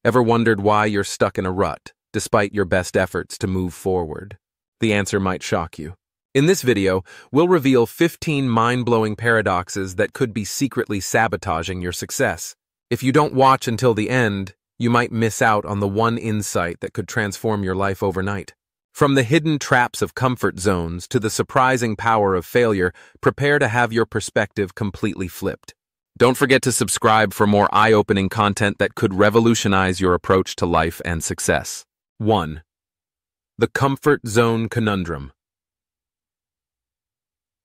Ever wondered why you're stuck in a rut, despite your best efforts to move forward? The answer might shock you. In this video, we'll reveal 15 mind-blowing paradoxes that could be secretly sabotaging your success. If you don't watch until the end, you might miss out on the one insight that could transform your life overnight. From the hidden traps of comfort zones to the surprising power of failure, prepare to have your perspective completely flipped. Don't forget to subscribe for more eye-opening content that could revolutionize your approach to life and success. 1. The comfort zone conundrum.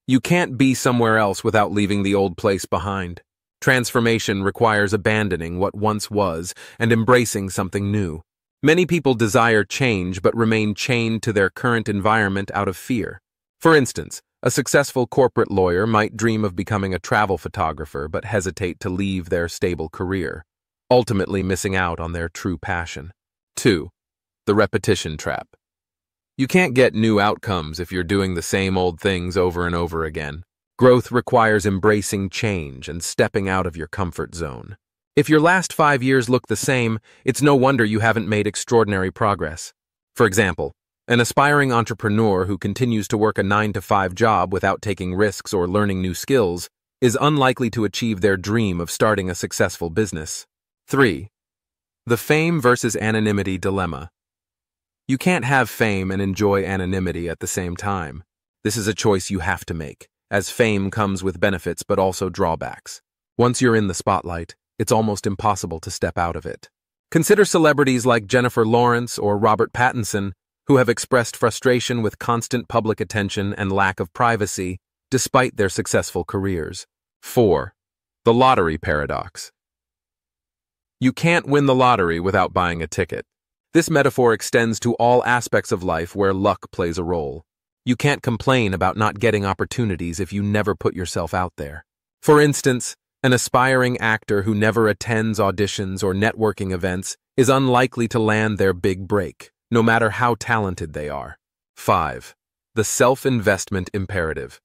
You can't be somewhere else without leaving the old place behind. Transformation requires abandoning what once was and embracing something new. Many people desire change but remain chained to their current environment out of fear. For instance, a successful corporate lawyer might dream of becoming a travel photographer but hesitate to leave their stable career, ultimately missing out on their true passion. 2. The repetition trap. You can't get new outcomes if you're doing the same old things over and over again. Growth requires embracing change and stepping out of your comfort zone. If your last 5 years look the same, it's no wonder you haven't made extraordinary progress. For example, an aspiring entrepreneur who continues to work a 9-to-5 job without taking risks or learning new skills is unlikely to achieve their dream of starting a successful business. 3. The fame versus anonymity dilemma. You can't have fame and enjoy anonymity at the same time. This is a choice you have to make, as fame comes with benefits but also drawbacks. Once you're in the spotlight, it's almost impossible to step out of it. Consider celebrities like Jennifer Lawrence or Robert Pattinson, who have expressed frustration with constant public attention and lack of privacy, despite their successful careers. 4. The lottery paradox. You can't win the lottery without buying a ticket. This metaphor extends to all aspects of life where luck plays a role. You can't complain about not getting opportunities if you never put yourself out there. For instance, an aspiring actor who never attends auditions or networking events is unlikely to land their big break, no matter how talented they are. 5. The self-investment imperative.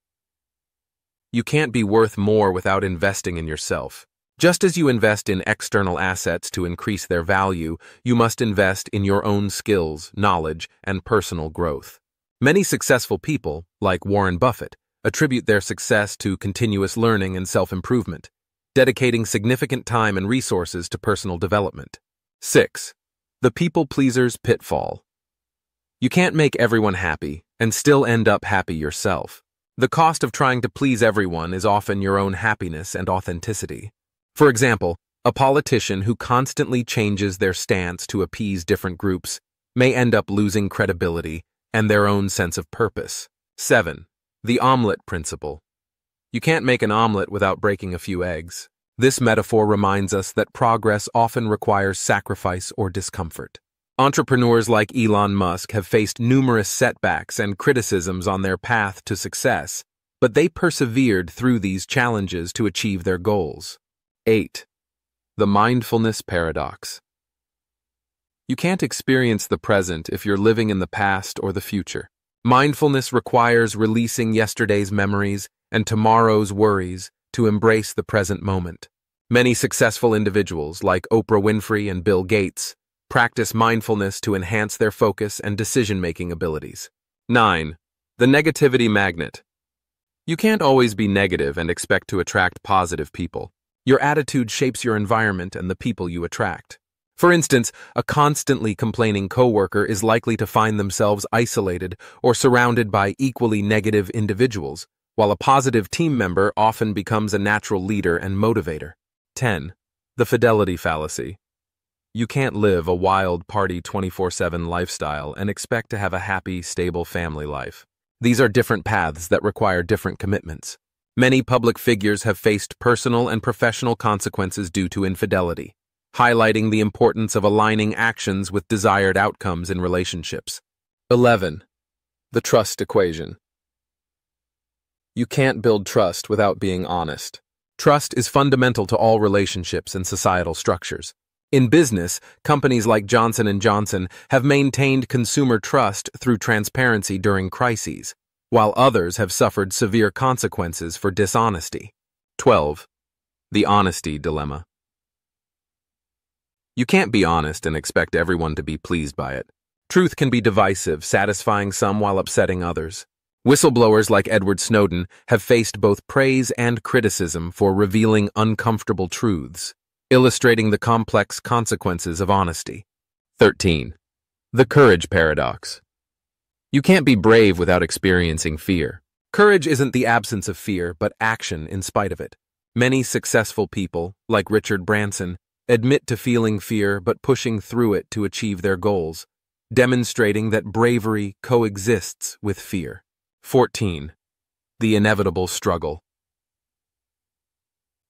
You can't be worth more without investing in yourself. Just as you invest in external assets to increase their value, you must invest in your own skills, knowledge, and personal growth. Many successful people, like Warren Buffett, attribute their success to continuous learning and self-improvement, dedicating significant time and resources to personal development. 6. The people-pleaser's pitfall. You can't make everyone happy and still end up happy yourself. The cost of trying to please everyone is often your own happiness and authenticity. For example, a politician who constantly changes their stance to appease different groups may end up losing credibility and their own sense of purpose. 7. The omelet principle. You can't make an omelet without breaking a few eggs. This metaphor reminds us that progress often requires sacrifice or discomfort. Entrepreneurs like Elon Musk have faced numerous setbacks and criticisms on their path to success, but they persevered through these challenges to achieve their goals. 8. The mindfulness paradox. You can't experience the present if you're living in the past or the future. Mindfulness requires releasing yesterday's memories and tomorrow's worries to embrace the present moment. Many successful individuals, like Oprah Winfrey and Bill Gates, practice mindfulness to enhance their focus and decision-making abilities. 9. The negativity magnet. You can't always be negative and expect to attract positive people. Your attitude shapes your environment and the people you attract. For instance, a constantly complaining coworker is likely to find themselves isolated or surrounded by equally negative individuals, while a positive team member often becomes a natural leader and motivator. 10. The fidelity fallacy. You can't live a wild party 24/7 lifestyle and expect to have a happy, stable family life. These are different paths that require different commitments. Many public figures have faced personal and professional consequences due to infidelity, highlighting the importance of aligning actions with desired outcomes in relationships. 11. The trust equation. You can't build trust without being honest. Trust is fundamental to all relationships and societal structures. In business, companies like Johnson & Johnson have maintained consumer trust through transparency during crises, while others have suffered severe consequences for dishonesty. 12. The honesty dilemma. You can't be honest and expect everyone to be pleased by it. Truth can be divisive, satisfying some while upsetting others. Whistleblowers like Edward Snowden have faced both praise and criticism for revealing uncomfortable truths, illustrating the complex consequences of honesty. 13. The courage paradox. You can't be brave without experiencing fear. Courage isn't the absence of fear, but action in spite of it. Many successful people, like Richard Branson, admit to feeling fear but pushing through it to achieve their goals, demonstrating that bravery coexists with fear. 14. The inevitable struggle.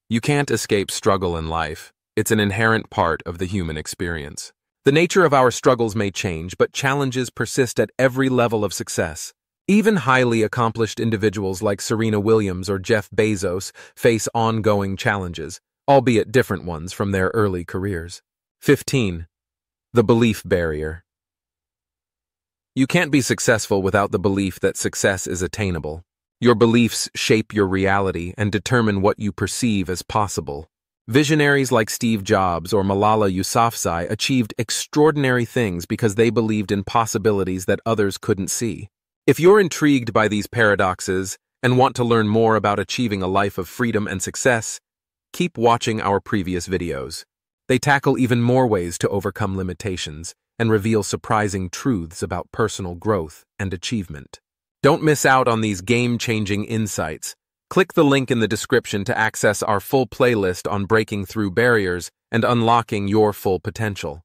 You can't escape struggle in life. It's an inherent part of the human experience. The nature of our struggles may change, but challenges persist at every level of success. Even highly accomplished individuals like Serena Williams or Jeff Bezos face ongoing challenges, albeit different ones from their early careers. 15. The belief barrier. You can't be successful without the belief that success is attainable. Your beliefs shape your reality and determine what you perceive as possible. Visionaries like Steve Jobs or Malala Yousafzai achieved extraordinary things because they believed in possibilities that others couldn't see. If you're intrigued by these paradoxes and want to learn more about achieving a life of freedom and success, keep watching our previous videos. They tackle even more ways to overcome limitations and reveal surprising truths about personal growth and achievement. Don't miss out on these game-changing insights. Click the link in the description to access our full playlist on breaking through barriers and unlocking your full potential.